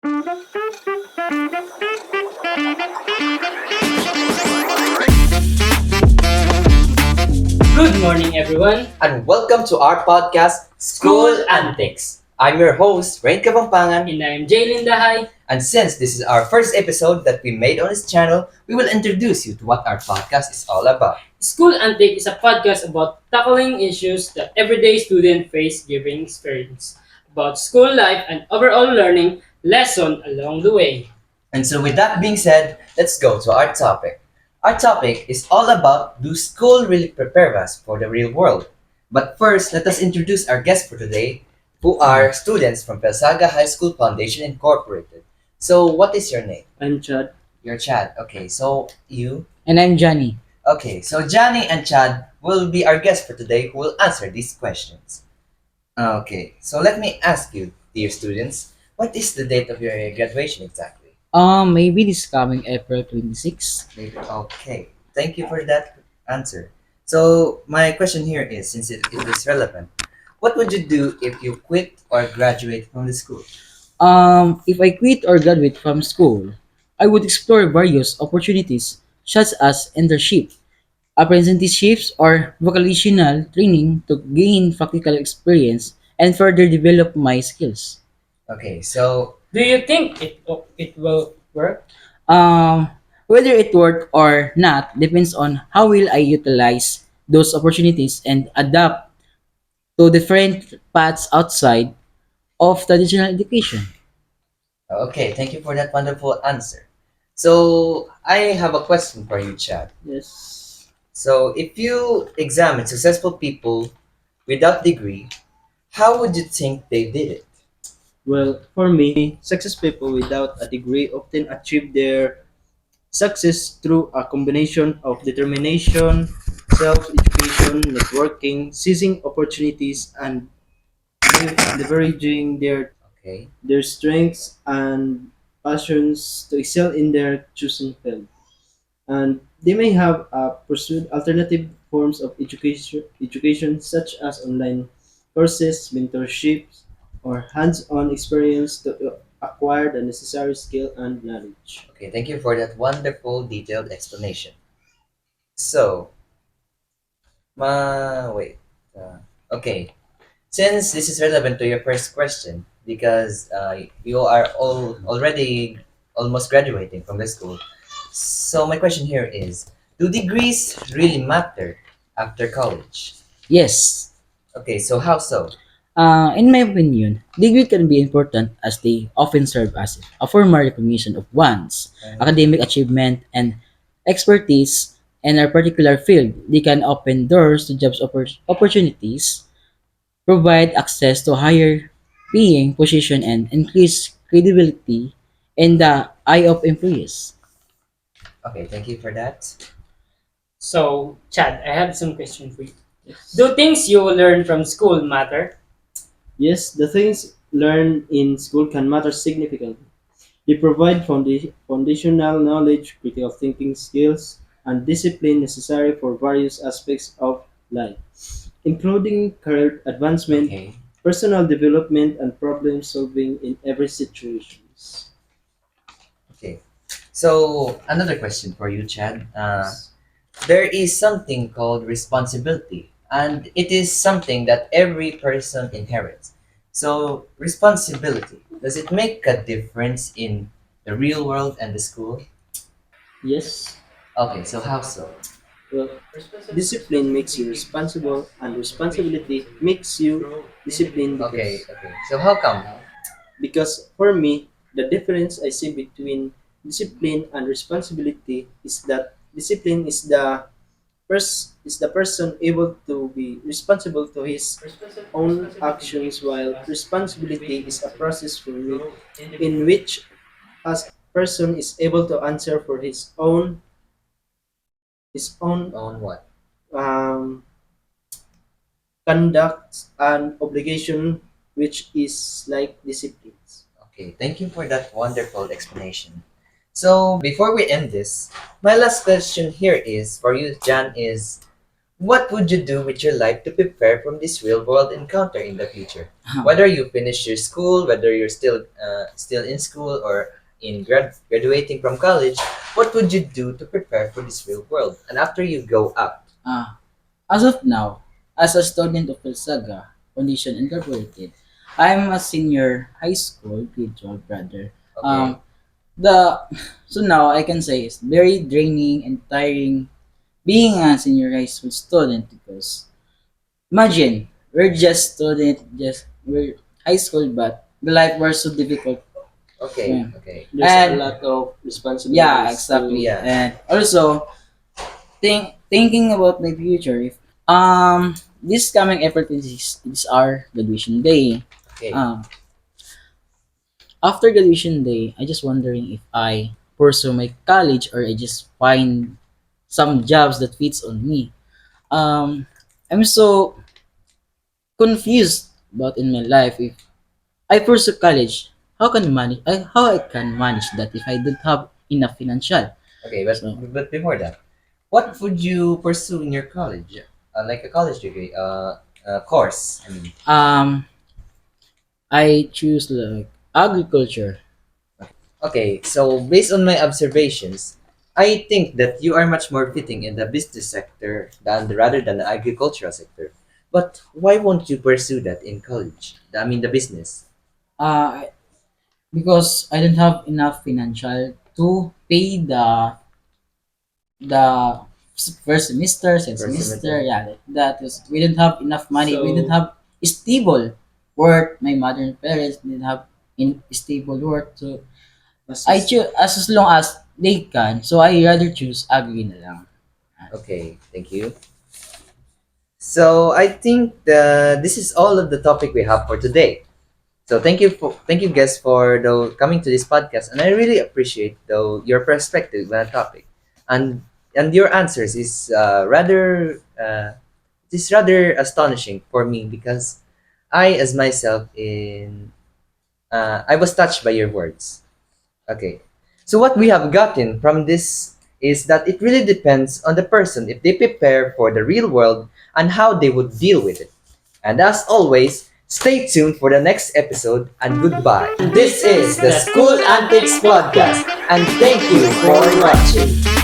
Good morning, everyone. And welcome to our podcast, School Antics. I'm your host, Rain Kabampangan, And I'm Jalen Dahay. and since this is our first episode that we made on this channel, we will introduce you to what our podcast is all about. School Antic is a podcast about tackling issues that everyday students face during experience, about school life and overall learning lesson along the way. And so, with that being said, let's go to our topic. Our topic is all about, do school really prepare us for the real world? But first, let us introduce our guests for today, who are students from Pelsaga High School Foundation Incorporated. So, what is your name? I'm Chad. You're Chad. Okay, so you? And I'm Johnny. Okay, so Johnny and Chad will be our guests for today who will answer these questions. Okay, so let me ask you, dear students, what is the date of your graduation exactly? Maybe this coming April 26. Okay, thank you for that answer. So my question here is, since it is relevant, what would you do if you quit or graduate from the school? If I quit or graduate from school, I would explore various opportunities such as internship, apprenticeships, or vocational training to gain practical experience and further develop my skills. Okay, so Do you think it will work? Um, Whether it work or not depends on how will I utilize those opportunities and adapt to different paths outside of traditional education. okay, thank you for that wonderful answer. So I have a question for you, Chad. Yes. So if you examine successful people without degree, how would you think they did it? Well, for me, success people without a degree often achieve their success through a combination of determination, self-education, networking, seizing opportunities, and leveraging Okay. their strengths and passions to excel in their chosen field. And they may have pursued alternative forms of education such as online courses, mentorships, or hands-on experience to acquire the necessary skill and knowledge. Okay, thank you for that wonderful detailed explanation. So, wait. Okay, since this is relevant to your first question, because you are all already almost graduating from the school, so my question here is, do degrees really matter after college? Yes. Okay, so how so? In my opinion, degree can be important as they often serve as a formal recognition of one's academic achievement and expertise in a particular field. They can open doors to jobs opportunities, provide access to higher paying position, and increase credibility in the eye of employees. Okay, thank you for that. So, Chad, I have some question for you. Yes. Do things you learn from school matter? Yes, the things learned in school can matter significantly. They provide foundational knowledge, critical thinking skills, and discipline necessary for various aspects of life, including career advancement, Okay. personal development, and problem solving in every situation. Okay. So another question for you, Chad. There is something called responsibility, and it is something that every person inherits. So responsibility, does it make a difference in the real world and the school? Yes, Okay, so how so? well, discipline makes you responsible, and responsibility makes you disciplined Okay, okay. So how come? because for me, the difference I see between discipline and responsibility is that discipline is the person able to be responsible to his own actions, while responsibility is a process for me in which as person is able to answer for his own On what? um, conduct and obligation, which is like disciplines. Okay, thank you for that wonderful explanation. So before we end this, my last question here is for you, Jan, is What would you do with your life to prepare from this real world encounter in the future? Whether you finish your school, whether you're still in school or graduating from college, what would you do to prepare for this real world? And after you go out, Ah, as of now, as a student of Saga Foundation Incorporated, I'm a senior high school grade 12 brother. okay, The so now I can say it's very draining and tiring being a senior high school student because imagine we're just student, just we're high school, but the life was so difficult. okay, Yeah. okay, There's a And lot of yeah, responsibilities exactly. yeah, And also thinking about my future. If this coming April 26 is our graduation day. okay, Um, After graduation day, I just wondering if I pursue my college or I just find some jobs that fits on me. Um, I'm so confused about in my life if I pursue college. How I can manage that if I don't have enough financial. okay. But So but before that, what would you pursue in your college? Like a college degree, course. I mean, um I choose like agriculture. okay, so based on my observations, I think that you are much more fitting in the business sector rather than the agricultural sector. But why won't you pursue that in college? I mean, the business. Uh because I don't have enough financial to pay the first semester, second First semester, semester. yeah, that was we didn't have enough money. We didn't so have stable work. My mother and parents didn't have in stable work. So as I choose as long as they can. So I rather choose agri na lang. Okay, thank you. So I think this is all of the topic we have for today. So thank you guys for coming to this podcast, and I really appreciate your perspective on the topic, and your answers is rather astonishing for me because I as myself I was touched by your words. Okay. So what we have gotten from this is that it really depends on the person if they prepare for the real world and how they would deal with it. And as always, stay tuned for the next episode and goodbye. And This this is is the the School School Antics Antics Podcast Podcast. and And thank thank you you for for watching. watching.